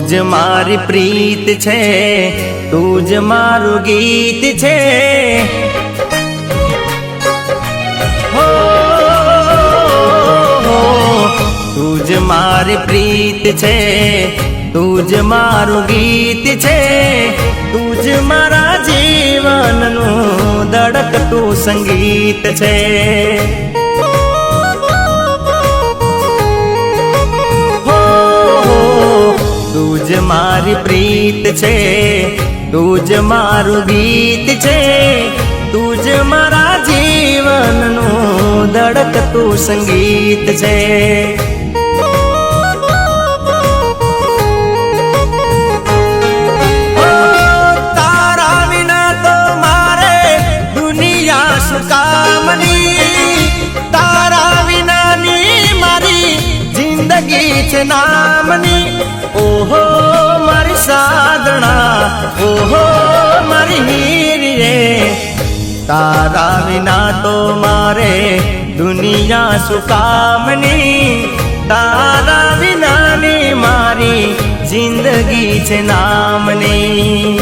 તુજ મારી પ્રીત છે, તુજ મારું ગીત છે. હો તુજ મારી પ્રીત છે, તુજ મારું ગીત છે. તુજ મારા જીવનનું ધડકતું સંગીત છે. તુજ મારી પ્રીત છે, તુજ મારું ગીત છે. તુજ મારા જીવનનું ધડકતું સંગીત છે. તારા વિના તો મારે દુનિયા શું કામની, તારા વિનાની મારી જિંદગી છે નામની. ઓહો મારી સાધણા, ઓહો મારી હીરી રે, તારા વિના તો મારે દુનિયા શું કામની, તારા વિનાની મારી જિંદગી છે નામની.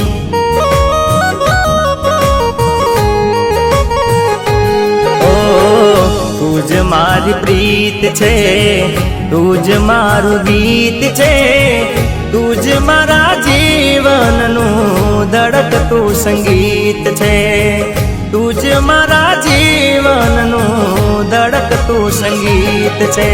તુજ મારી પ્રીત છે, તુજ મારું ગીત છે. તુજ મારા જીવનનું ધડકતું સંગીત છે. તુજ મારા જીવનનું ધડકતું સંગીત છે.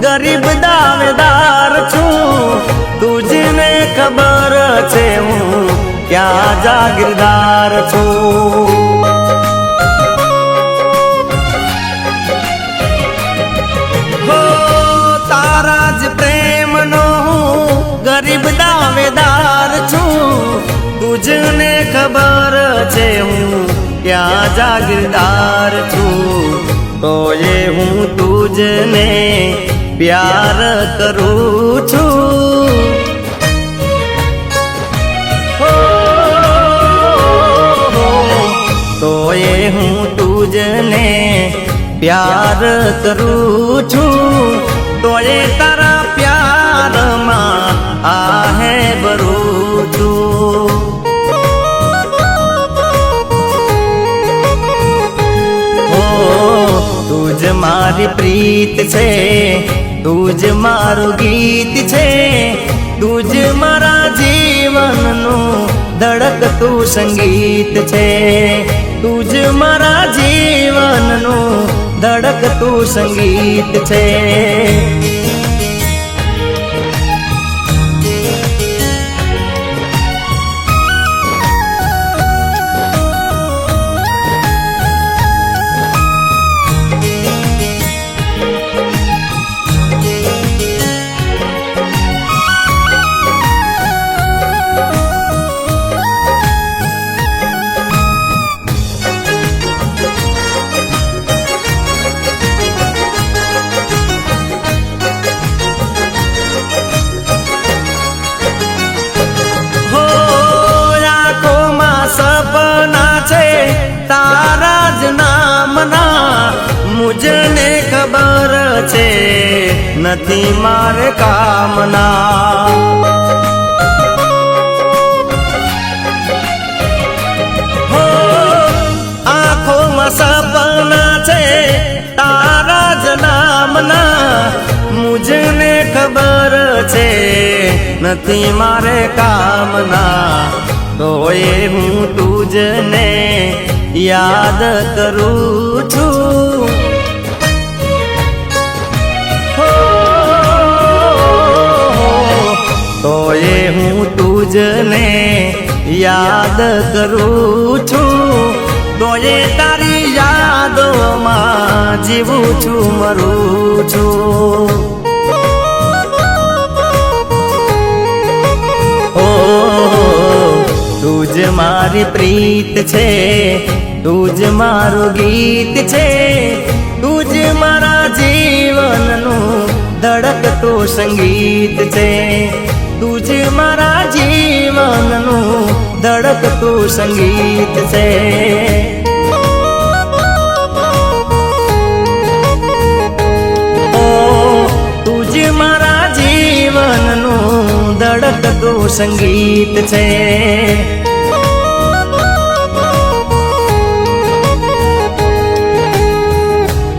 ગરીબ દાવેદાર છું, તુજને ખબર છે હું ક્યાં જાગીરદાર છું. હો તારા જ પ્રેમનો હું ગરીબ દાવેદાર છું, તુજને ખબર છે હું ક્યાં જાગીરદાર છું. તોયે હું તુજને પ્યાર કરું છું. તોયે હું તુજને પ્યાર કરું છું. તોયે તારા પ્યારમાં આહે ભરું છું. તુજ મારી પ્રીત છે, તુજ મારું ગીત છે. તુજ મારા જીવનનું ધડકતું સંગીત છે. તુજ મારા જીવનનું ધડકતું સંગીત છે. તારા જ નામના મુજને ખબર છે નથી મારે કામના. હો આંખોમાં સપના છે તારા જ નામના, મુજને ખબર છે નથી મારે કામના. તોય હું તુજને યાદ કરું છું. તોય હું તુજને યાદ કરું છું. તોય તારી યાદોમાં જીવું છું, મરું છું. તુજ મારી પ્રીત છે, તું જ મારું ગીત છે, તું જ મારા જીવનનું ધડકતું સંગીત છે, તું જ મારા જીવનનું ધડકતું સંગીત છે. તું જ મારા જીવનનું ધડકતું સંગીત છે.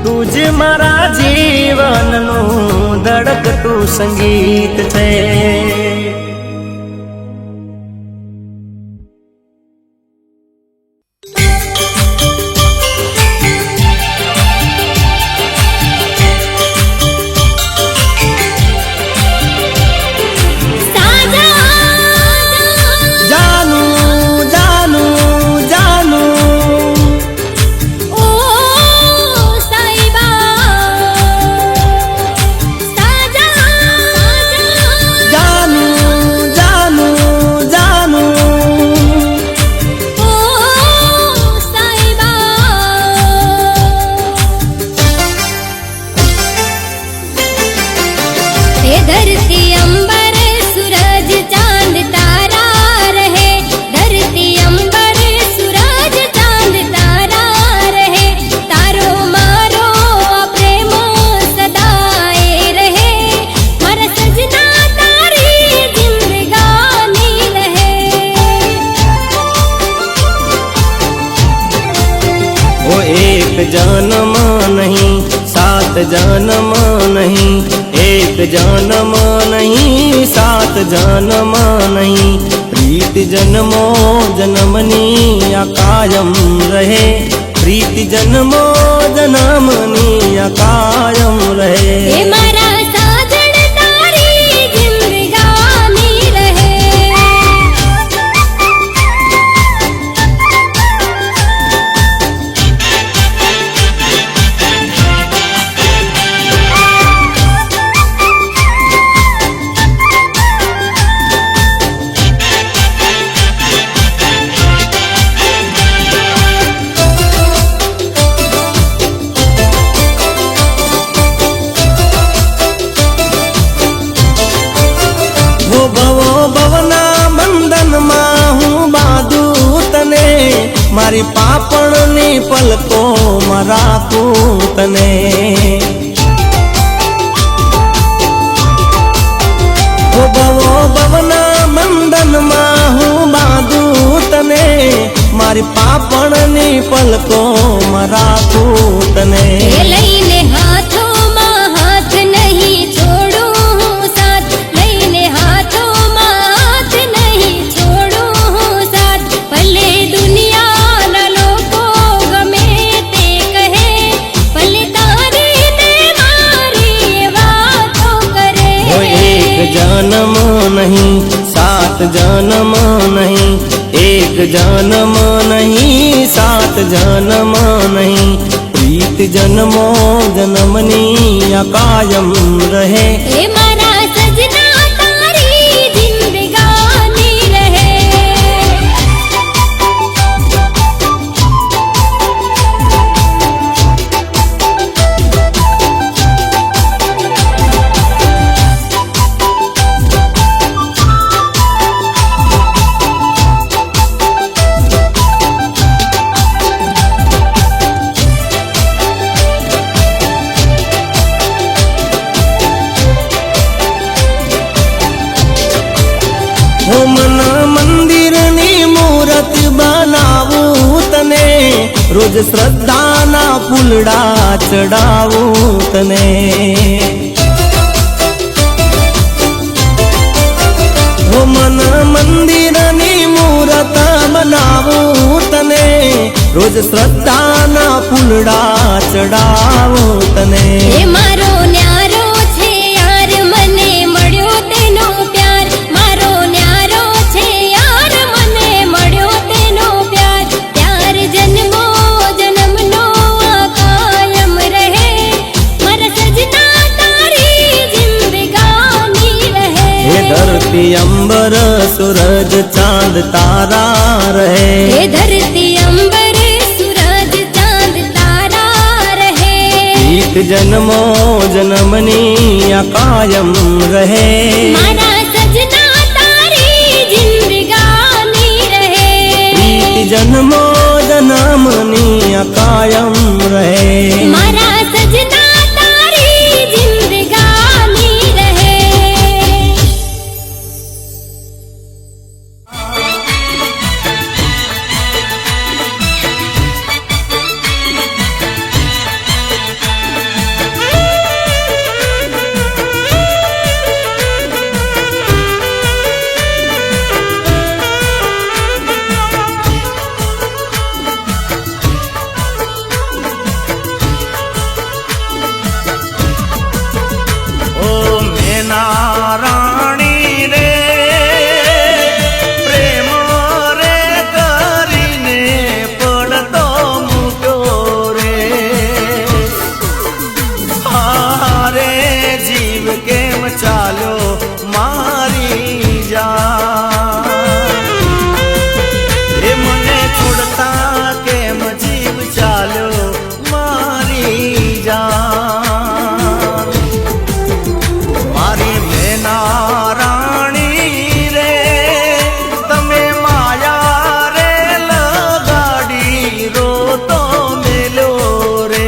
તું જ મારા જીવનનું ધડકતું સંગીત છે. जन्म नहीं सात जन्म नहीं, एक जन्म नहीं सात जन्म नहीं, प्रीत जन्मो जन्मनी या कायम रहे, प्रीत जन्मो जन्मनी या कायम रहे. मारी पापणनी पलको राखूं तने, ओ भवो भवना मंदन में हूँ बांधू तने, मारी पापणनी पलको राखूं तने. लईने हाथों में हाथ नहीं छोड़ूं साथ, लईने हाथों में हाथ नहीं छोड़ूं साथ, भले दुनिया जन्म नहीं सात जन्म नहीं, एक जन्म नहीं सात जन्म नहीं, प्रीत जन्मो जन्मनी या कायम रहे. मारा सजना तारी जिंदगानी रहे. रोज श्रद्धा ना फूलड़ा चढ़ावूं तने, हो मन मंदिरनी मूरत बनावूं तने, रोज श्रद्धा ना फूलड़ा चढ़ावूं तने. मारो न्यारो छे यार मने मळ्यो तेनो प्यार, मारो न्यारो छे यार मने मळ्यो तेनो प्यार, प्यार जन्मो जन्मनो कायम रहे, मारा सजना तारी जिंदगानी रहे. धरती अंबर सूरज चांद तारा રહે हे धरती अंबर सूरज चांद तारा रहे एक जन्मो जन्मनी आ कायम रहे मारा सजना तारी जिंदगानी रहे एक जन्मो जन्मनी आ कायम रहे मारा सजना तारी जिंदगानी रहे ઓ મેના રાણી રે પ્રેમ રે કરીને પડતો મૂક્યો રે હારે જીવ કેમ ચાલ્યો મારી જાન એ મને છોડતા કેમ જીવ ચાલ્યો મારી જાન મારી મેના રાણી રે તમે માયા રે લગાડી રોતો મેલ્યો રે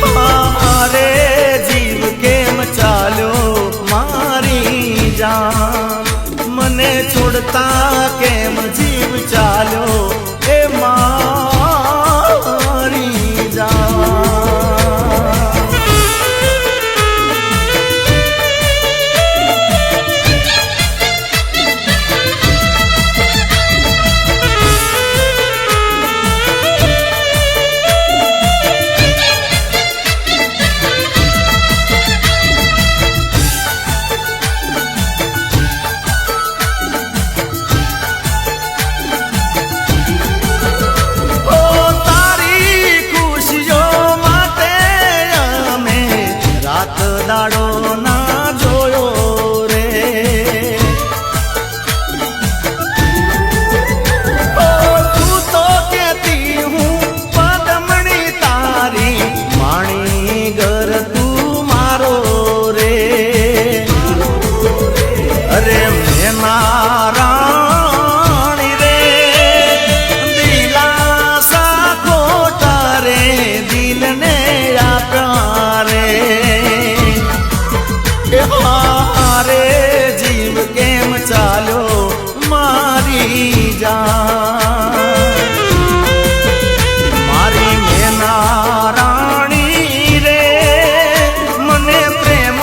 હારે જીવ કેમ ચાલ્યો મારી જાન મને છોડતા કેમ જીવ ચાલ્યો એ મારી જાન ઓ તારી ખુશીઓ માટે અમે રાત દાડો ના જોયો રે ઓ તું તો કેતી હું પદમણી તારી માણી ઘર તું મારો રે અરે મેના રાણી રે દિલાસા ખોટા રે દિલને આપ્યા રે એ હારે જીવ કેમ ચાલ્યો મારી જાન મારી મેના રાણી રે મને પ્રેમ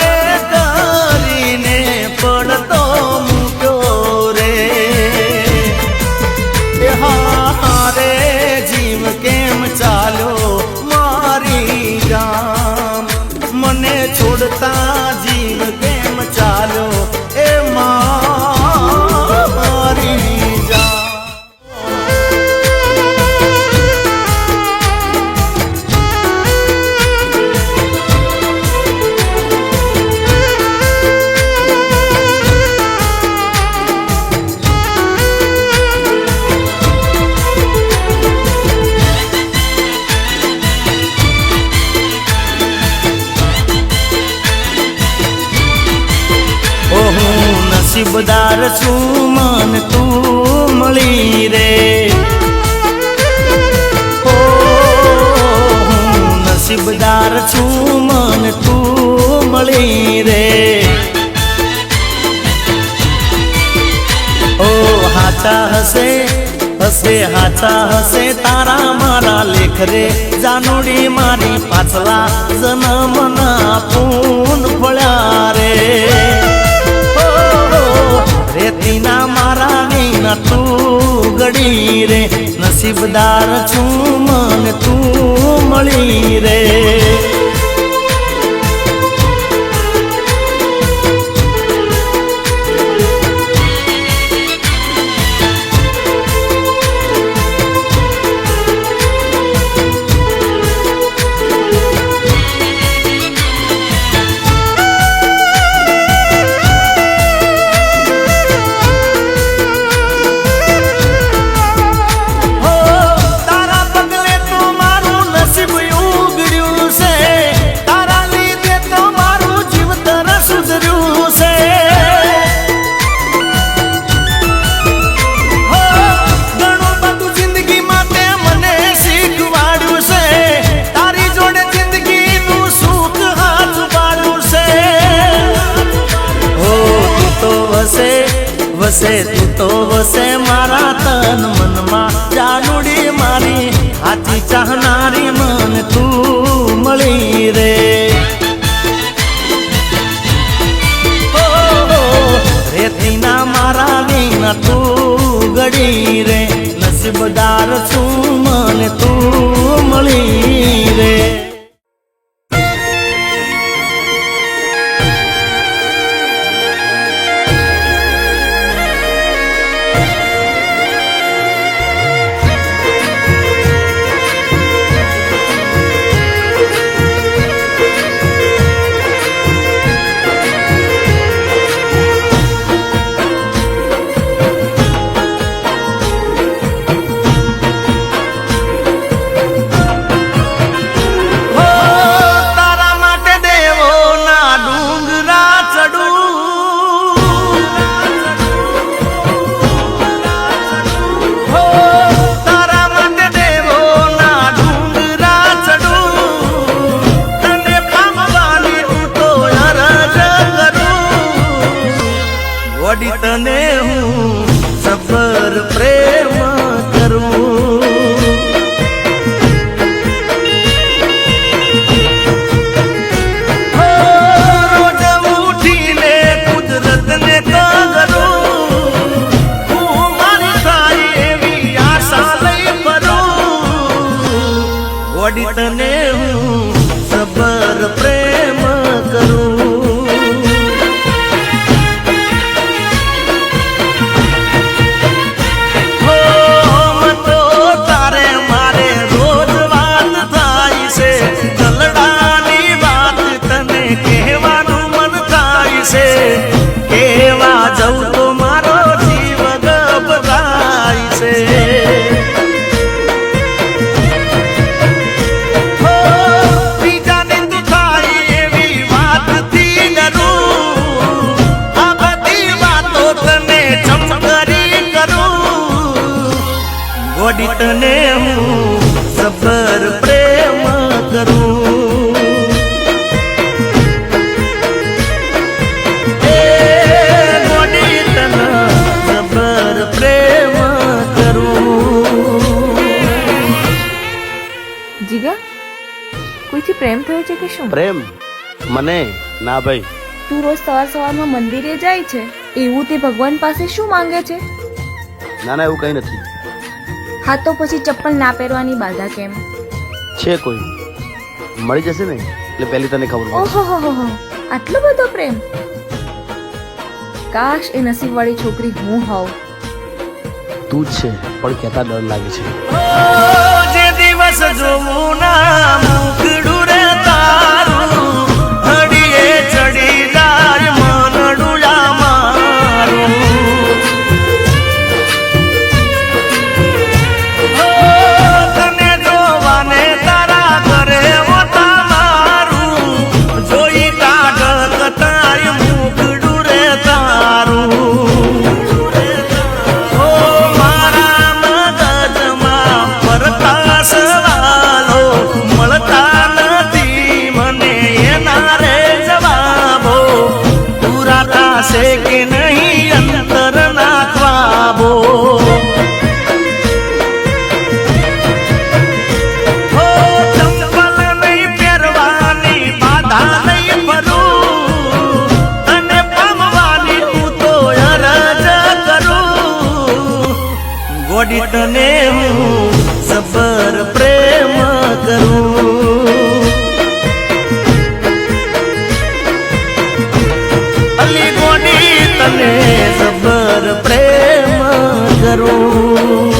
રે કરીને પડતો મૂક્યો રે એ હારે જીવ કેમ ચાલ્યો મારી જાન મને છોડતા જીવ કેમ ચાલ્યો એ મારી જાન નસીબદાર છું મન તું મળી રે ઓ હું નસીબદાર છું મન તું મળી રે ઓ હાચા હશે હશે હાચા હશે તારા મારા લેખ રે જાનુડી મારી પાછલા જન્મના પૂન ફળ્યા રે રેતીના મારા વિના તું ગડી રે નસીબદાર છું મને તું મળી રે વસે તું તો વસે મારા તન મનમાં જાનુડી મારી હાથી ચાહનારી મન તું મળી રે રેતીના મારા વિના તું ગડી રે નસીબદાર છું મને તું મળી રે તને હું સબર પ્રેમ કરું રોજ ઉઠીને કુદરતને કરું હું મારી થાય એવી આશા લઈ ફરું વડી તને હું સબર પ્રેમ કરું કેવા જવું તો મારો જીવ ગભરાય છે બીજાને તું થાય એવી વાતથી ડરું આ બધી વાતો તને ચમકરી કરું ગોડી તને હું સબર પ્રેમ કરું જીગા કોઈથી પ્રેમ થયો છે કે શું? પ્રેમ મને ના ભાઈ. તું રોજ સવાર સવારમાં મંદિરે જાય છે એવું તે ભગવાન પાસે શું માંગે છે? ના ના એવું કઈ નથી. હા તો પછી ચપ્પલ ના પહેરવાની બાધા કેમ છે? કોઈ મળી જશે ને એટલે પહેલી તને ખબર પડશે. ઓહો આટલો બધો પ્રેમ. કાશ એ નસીબવાળી છોકરી હું હોઉં. તું જ છે પણ કહેતા ડર લાગે છે. જે દિવસ જોવું ના મુકડું રે તારું હડીએ ચડી જાય મનડું મારું તને જોવાને તારા ઘરે હોતા મારું જોઈ કાઢ કતાય મુકડું રે તારું સવાલો મળતા નથી મને એના રે જવાબો પૂરા થશે કે નહીં અંતર નાખવાબો ચંપલ નહીં પહેરવાની બાધા નહીં ફરું અને પામવાની તું તો અરજ કરું ગોડી તને હું સબર પ્રેમ કરું અલી ગોડી તને સબર પ્રેમ કરું.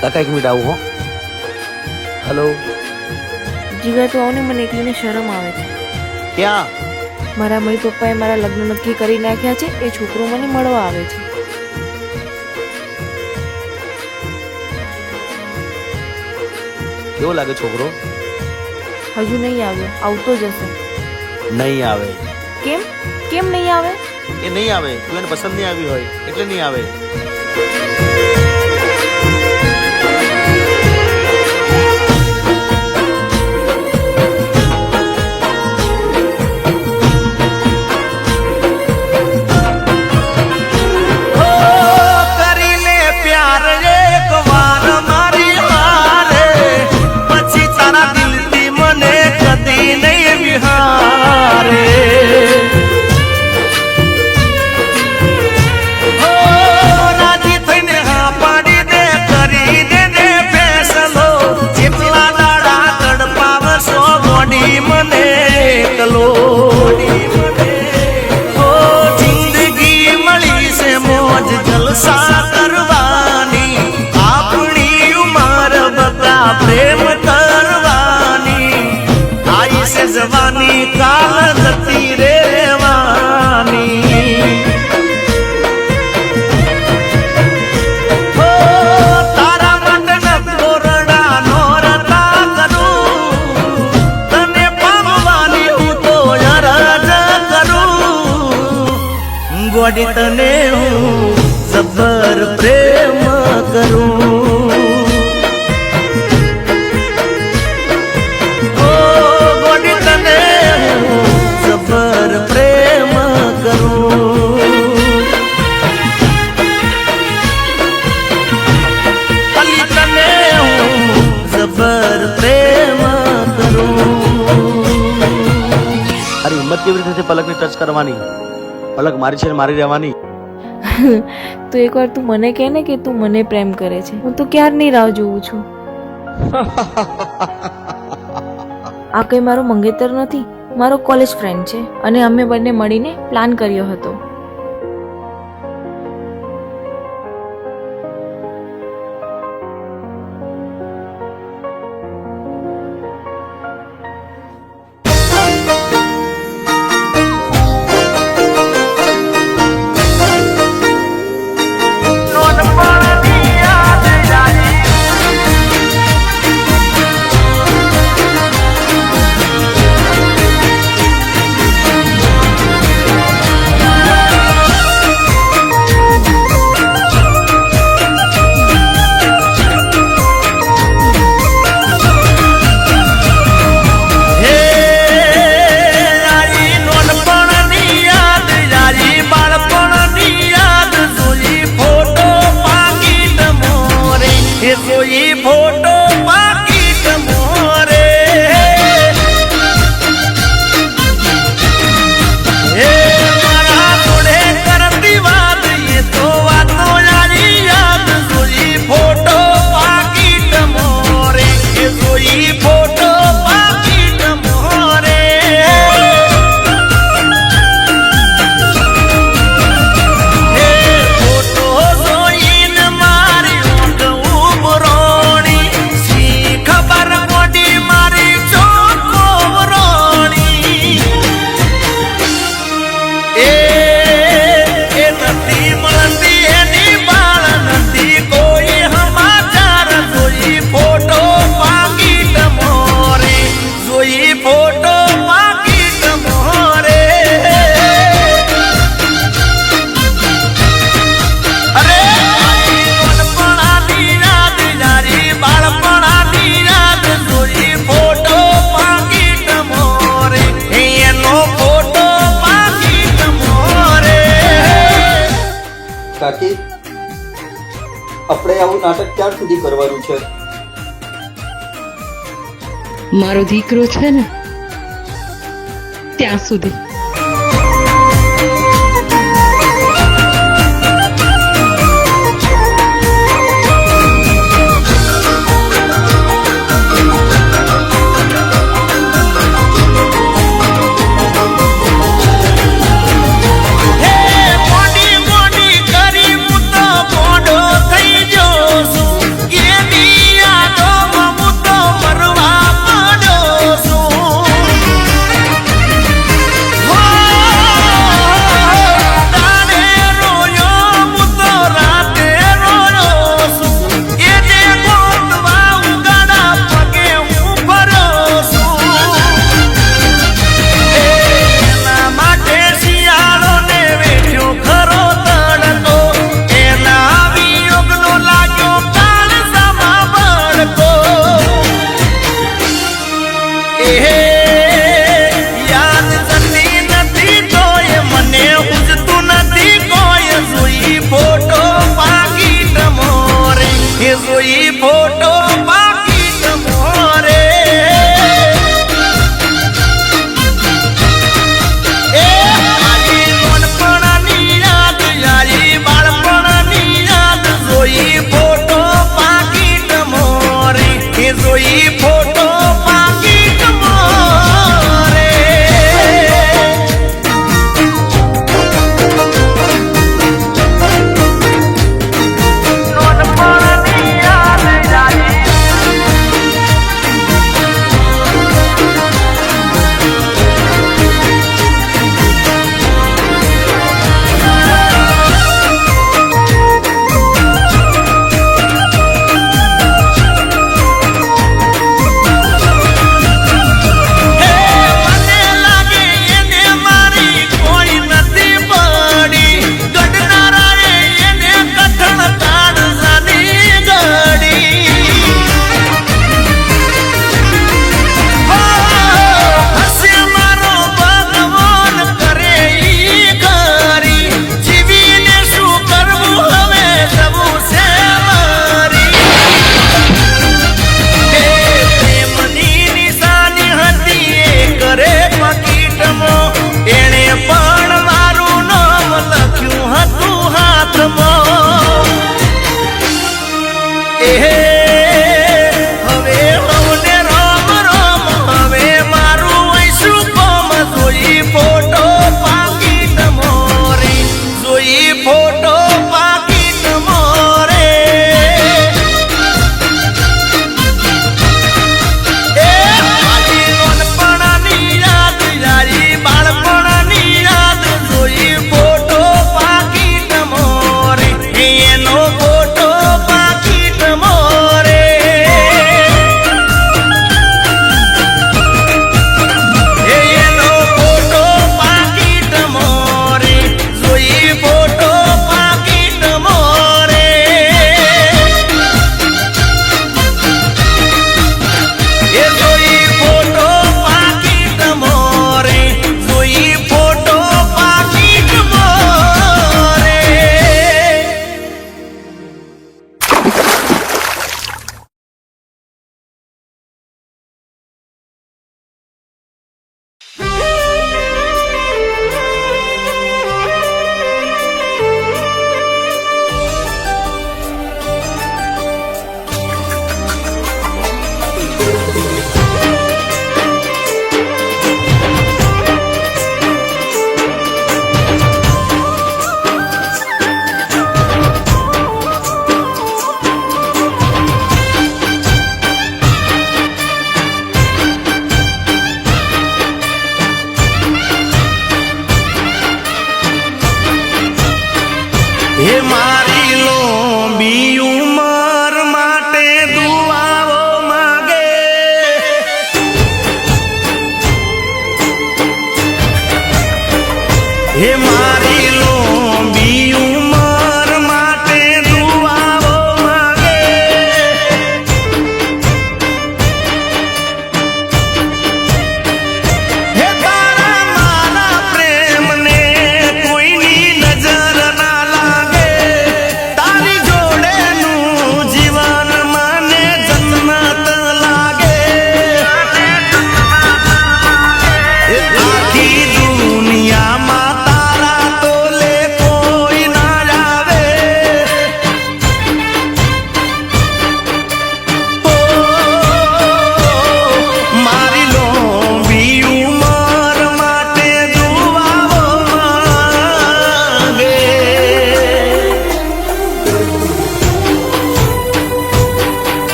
કાકા એક મિનિટ આવું હો. હેલો. જીગા તો આવને મને એકલીને શરમ આવે છે. ક્યાં? મારા મમ્મી પપ્પાએ મારા લગ્ન નક્કી કરી નાખ્યા છે. એ છોકરો મને મળવા આવે છે. કેવો લાગે છોકરો? હજુ નહીં આવ્યો, આવતો જ હશે. નહીં આવે. કેમ કેમ નહીં આવે? એ નહીં આવે. તું એને પસંદ નહીં આવી હોય એટલે નહીં આવે. કેવી રીતે પલકને ટચ કરવાની? પલક મારી છે ને મારી રહેવાની. તો એકવાર તું મને કહે ને કે તું મને પ્રેમ કરે છે. હું તો ક્યારની રાહ જોઉં છું. આ કઈ મારો મંગેતર નથી, મારો કોલેજ ફ્રેન્ડ છે અને અમે બંને મળીને પ્લાન કર્યો હતો. કાકી, આપણે આવું નાટક ક્યાર સુધી કરવાનું છે? મારો દીકરો છે ને ત્યાં સુધી.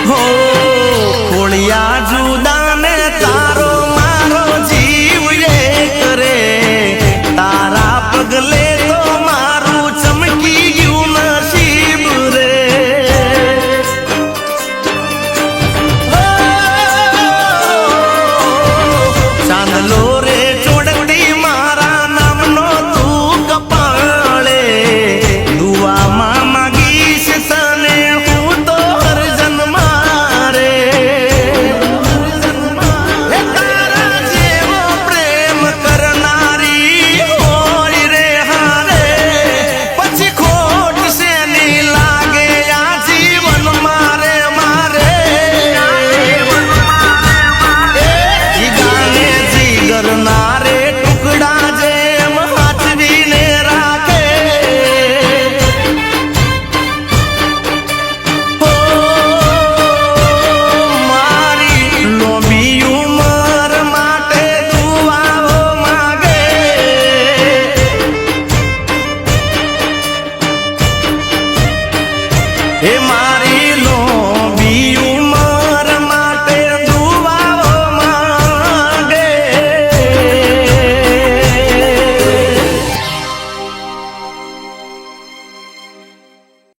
હો